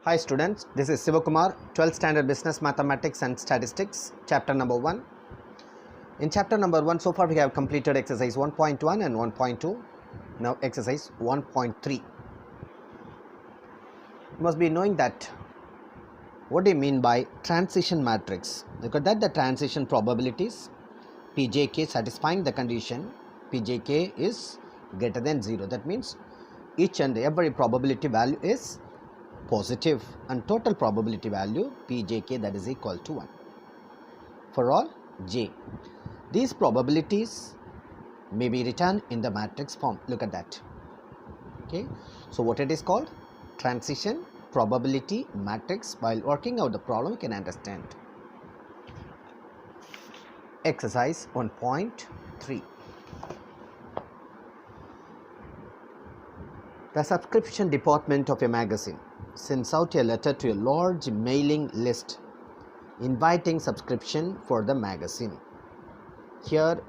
Hi students, this is Sivakumar, 12th standard business mathematics and statistics, chapter number 1. In chapter number 1, so far we have completed exercise 1.1 and 1.2. Now exercise 1.3. You must be knowing that what do you mean by transition matrix? Because that the transition probabilities Pjk satisfying the condition Pjk is greater than 0. That means each and every probability value is positive and total probability value Pjk that is equal to 1 for all j. These probabilities may be written in the matrix form. Look at that. Okay, so what it is called? Transition probability matrix. While working out the problem you can understand. Exercise 1.3. The subscription department of a magazine sends out a letter to a large mailing list inviting subscription for the magazine. Here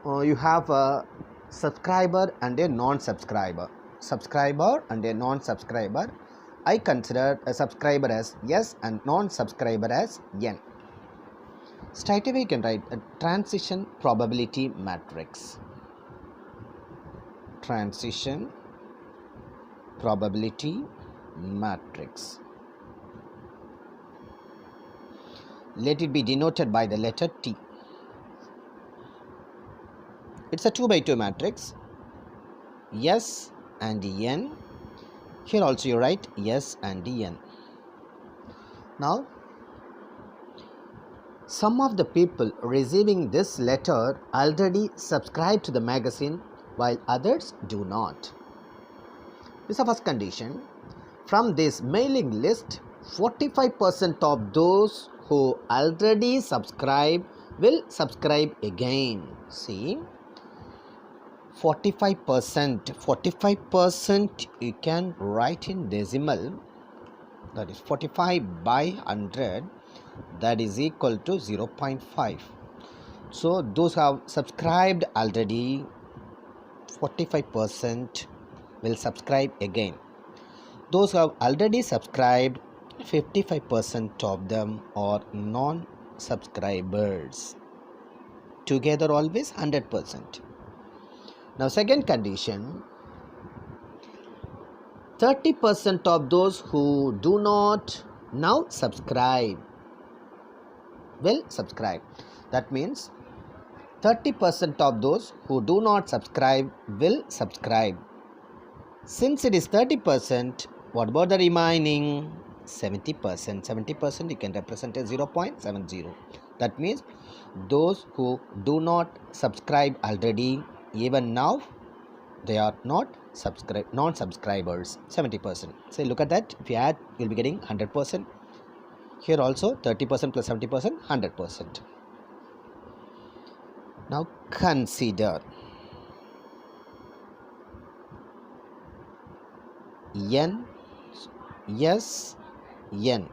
you have a subscriber and a non-subscriber. Subscriber and a non-subscriber. I consider a subscriber as S and non-subscriber as N. Straight away you can write a transition probability matrix. Transition probability matrix. Let it be denoted by the letter T. It's a 2 by 2 matrix. S and N. Here also you write S and N. Now, some of the people receiving this letter already subscribe to the magazine while others do not. This is the first condition. From this mailing list, 45% of those who already subscribe will subscribe again. See, 45% you can write in decimal, that is 45 by 100, that is equal to 0.5. So those who have subscribed already, 45% will subscribe again. Those who have already subscribed, 55% of them are non-subscribers. Together always 100%. Now second condition, 30% of those who do not now subscribe will subscribe. That means 30% of those who do not subscribe will subscribe. Since it is 30%, what about the remaining 70%? 70% you can represent as 0.70. That means those who do not subscribe already, even now they are not non-subscribers, 70%. So look at that. If you add, you will be getting 100%. Here also 30% plus 70%, 100%. Now consider N S N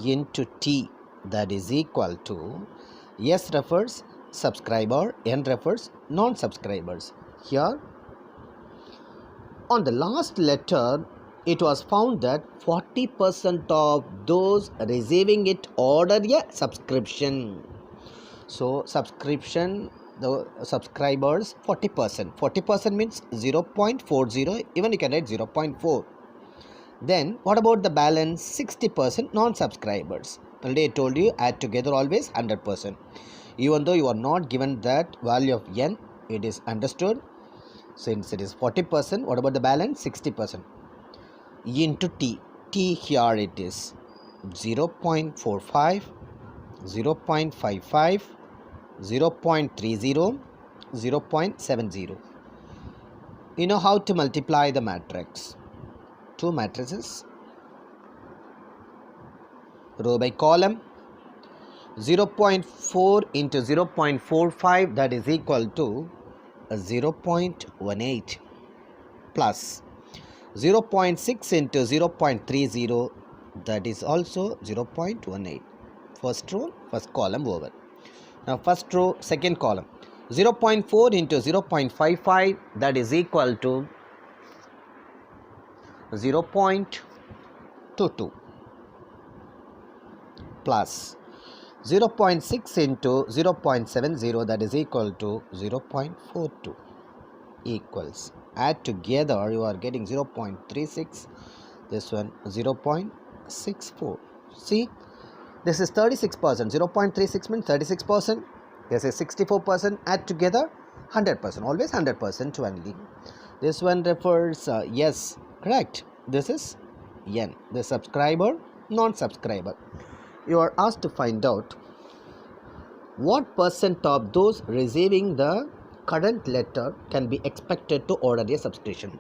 into T, that is equal to S refers subscriber, N refers non-subscribers. Here on the last letter it was found that 40% of those receiving it order a subscription. So subscription, the subscribers 40%. 40% means 0.40, even you can write 0.4. Then what about the balance 60% non-subscribers? Already I told you, add together always 100%. Even though you are not given that value of N, it is understood. Since it is 40%, what about the balance 60%? Into T. T here it is 0.45, 0.55, 0.30, 0.70. You know how to multiply the matrix. Two matrices, row by column. 0.4 into 0.45, that is equal to 0.18 plus 0.6 into 0.30, that is also 0.18. First row, first column over. Now first row, second column, 0.4 into 0.55, that is equal to 0.18 to 2 plus 0.6 into 0.70, that is equal to 0.42 equals, add together you are getting 0.36, this one 0.64. see, this is 36%, 0.36 means 36%, this is 64%, add together 100%, always 100% only. This one refers, yes, correct, this is N, the subscriber, non-subscriber. You are asked to find out what percent of those receiving the current letter can be expected to order a subscription.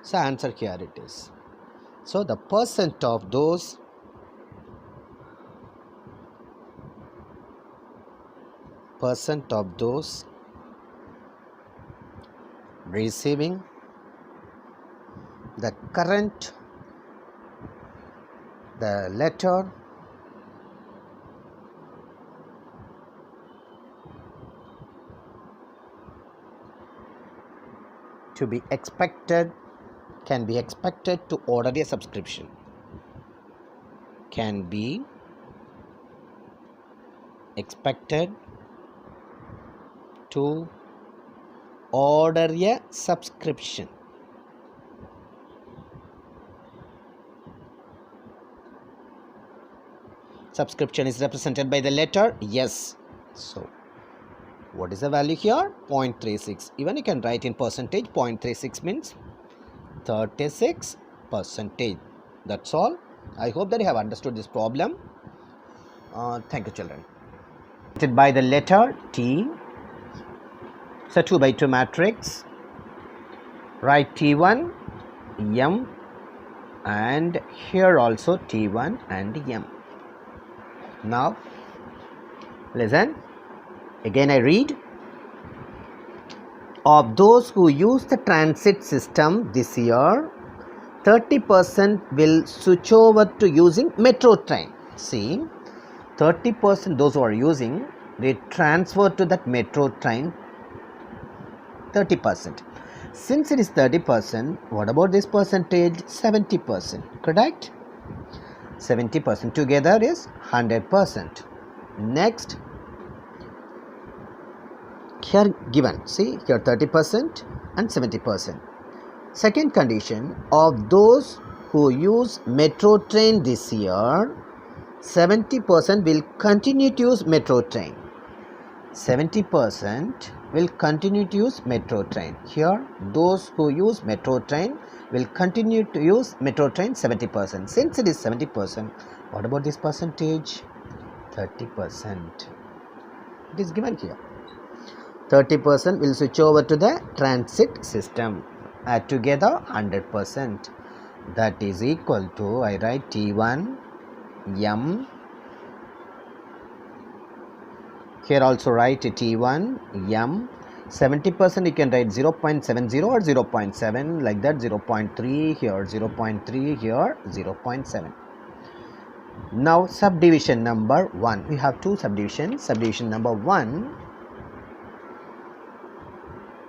So answer here it is. So the percent of those receiving the letter to be expected, can be expected to order a subscription, can be expected to order a subscription. Subscription is represented by the letter yes. So what is the value here? 0.36. Even you can write in percentage. 0.36 means 36%. That's all. I hope that you have understood this problem. Thank you, children. By the letter T. So 2 by 2 matrix. Write T1, M, and here also T1 and M. Now listen. Again I read. Of those who use the transit system this year, 30% will switch over to using metro train. See, 30% those who are using, they transfer to that metro train, 30%. Since it is 30%, what about this percentage? 70%, correct? 70% together is 100%. Next, here given, see here 30% and 70%. Second condition, of those who use metro train this year, 70% will continue to use metro train. 70% will continue to use metro train. Here those who use metro train will continue to use metro train 70%. Since it is 70%, what about this percentage? 30%. It is given here. 30% will switch over to the transit system. Add together 100%. That is equal to, I write T1, M. Here also write T1, M. 70% you can write 0.70 or 0.7, like that, 0.3 here, 0.3 here, 0.7. Now subdivision number 1. We have two subdivisions. Subdivision number 1.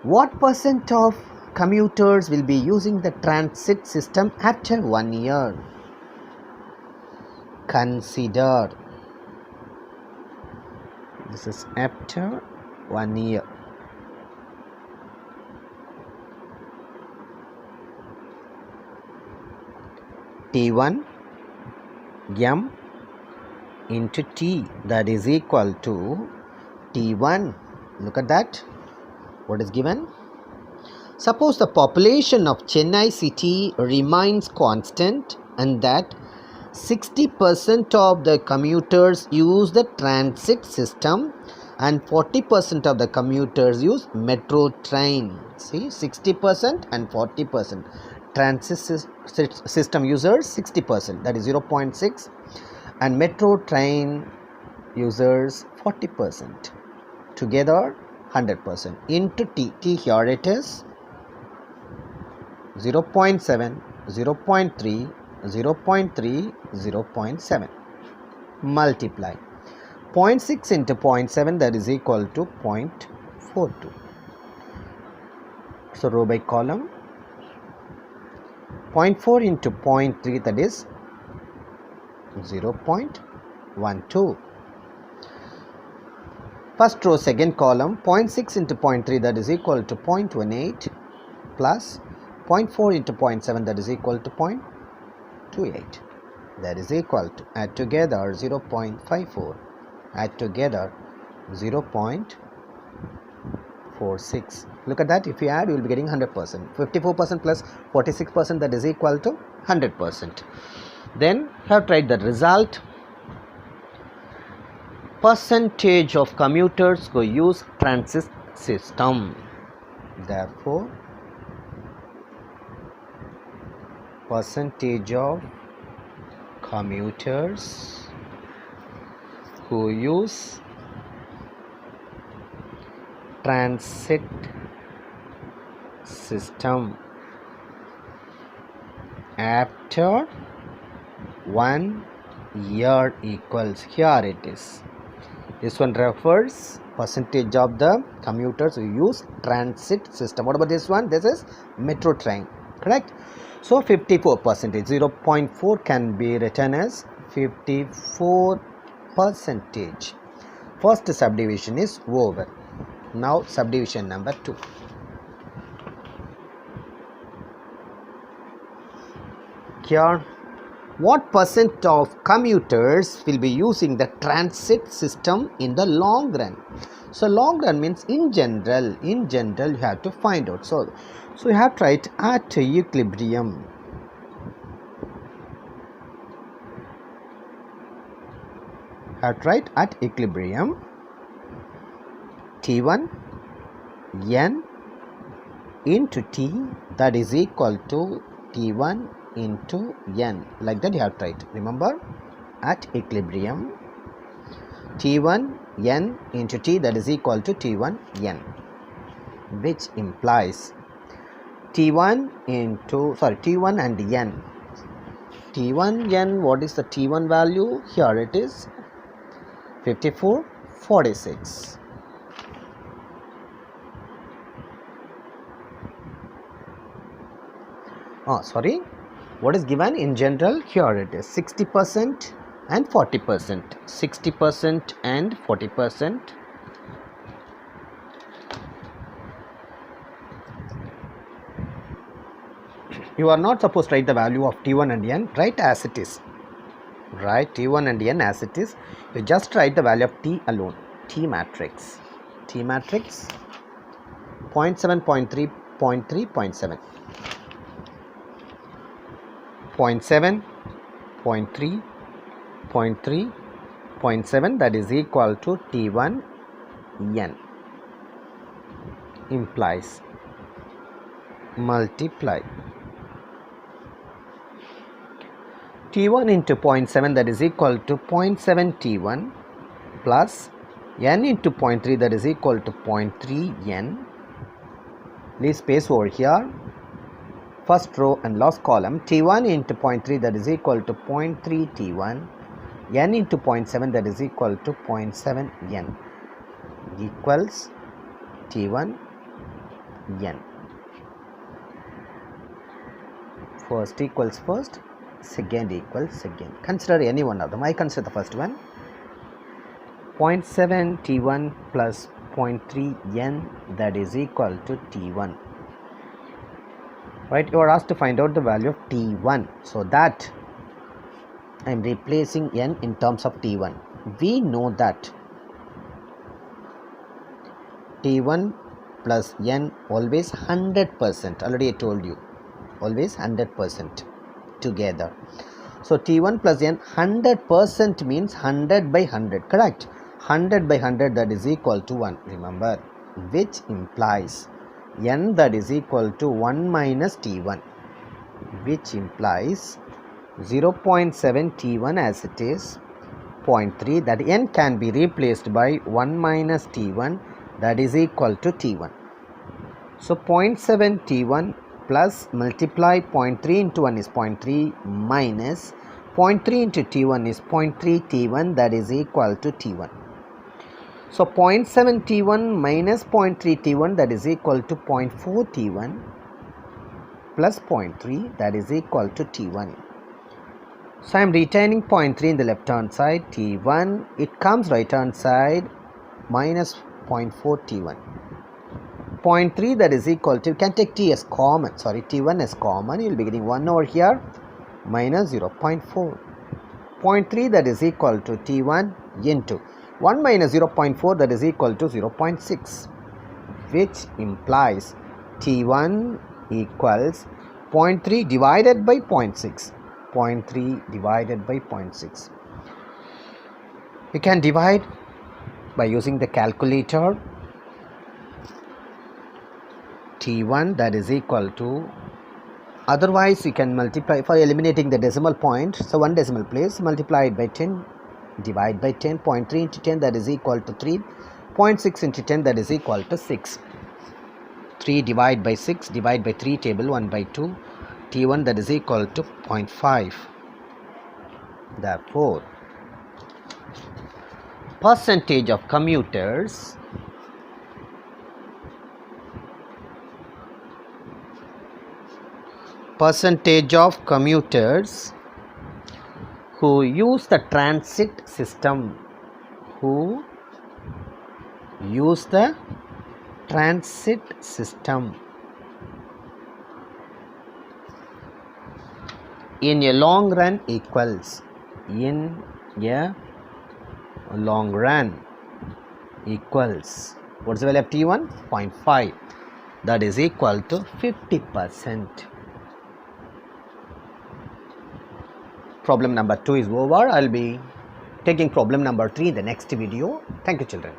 What percent of commuters will be using the transit system after 1 year? Consider. This is after 1 year. T1 M into T, that is equal to T1. Look at that. What is given? Suppose the population of Chennai city remains constant and that 60% of the commuters use the transit system and 40% of the commuters use metro train. See, 60% and 40%. Transit system users 60%, that is 0.6, and metro train users 40%. Together 100% into T. T here it is 0.7, 0.3, 0.3, 0.7. Multiply 0.6 into 0.7, that is equal to 0.42. So row by column. 0.4 into 0.3, that is 0.12. First row, second column, 0.6 into 0.3, that is equal to 0.18, plus 0.4 into 0.7, that is equal to 0.28. That is equal to, add together, 0.54, add together 0.46. Look at that. If you add, you will be getting 100%. 54% plus 46%, that is equal to 100%. Then have tried the result. Percentage of commuters who use transit system. Therefore, percentage of commuters who use transit system after 1 year equals, here it is. This one refers percentage of the commuters who use transit system. What about this one? This is metro train, correct? So 54%, 0.4 can be written as 54%. First subdivision is over. Now subdivision number 2. Here, what percent of commuters will be using the transit system in the long run? So long run means in general you have to find out. So you have to write at equilibrium. Have to write at equilibrium T1 n into T, that is equal to T1 into n, like that you have to write. Remember, at equilibrium T1 n into T, that is equal to T1 n, which implies T1 and n. T1 n, what is the T1 value? Here it is 5446. What is given in general? Here it is 60% and 40%. 60% and 40%. You are not supposed to write the value of T1 and n. Write as it is. Write T1 and n as it is. You just write the value of T alone. T matrix. T matrix 0.7, 0.3, 0.3, 0.7. 0.7, 0.3, 0.3, 0.7, that is equal to T1 n, implies multiply T1 into 0.7, that is equal to 0.7 T1 plus n into 0.3, that is equal to 0.3 n. Leave space over here. First row and last column, T1 into 0.3, that is equal to 0.3 T1, n into 0.7, that is equal to 0.7 n, equals T1 n. First equals first, second equals second. Consider any one of them. I consider the first one. 0.7 T1 plus 0.3 n, that is equal to T1. Right, you are asked to find out the value of T1. So that I am replacing n in terms of T1. We know that T1 plus n always 100%. Already I told you, always 100% together. So T1 plus n 100% means 100 by 100, correct? 100 by 100, that is equal to 1. Remember, which implies n, that is equal to 1 minus T1, which implies 0.7 T1 as it is, 0.3, that n can be replaced by 1 minus T1, that is equal to T1. So 0.7 T1 plus multiply 0.3 into 1 is 0.3 minus 0.3 into T1 is 0.3 T1, that is equal to T1. So 0.7 T1 minus 0.3 T1, that is equal to 0.4 T1 plus 0.3, that is equal to T1. So I am retaining 0.3 in the left hand side, T1, it comes right hand side minus 0.4 T1. 0.3 that is equal to, you can take T as common, sorry T1 as common, you will be getting 1 over here minus 0.4. 0.3 that is equal to T1 into 1 minus 0.4 that is equal to 0.6, which implies T1 equals 0.3 divided by 0.6. 0.3 divided by 0.6. You can divide by using the calculator. T1 that is equal to, otherwise you can multiply for eliminating the decimal point. So one decimal place, multiply it by 10, divide by 10. 0.3 into 10 that is equal to 3. 0.6 into 10 that is equal to 6. 3 divide by 6, divide by 3 table 1 by 2. T1 that is equal to 0.5. Therefore, percentage of commuters who use the transit system, in a long run equals, what's the value of T1? 0.5, that is equal to 50%. Problem number 2 is over. I'll be taking problem number 3 in the next video. Thank you, children.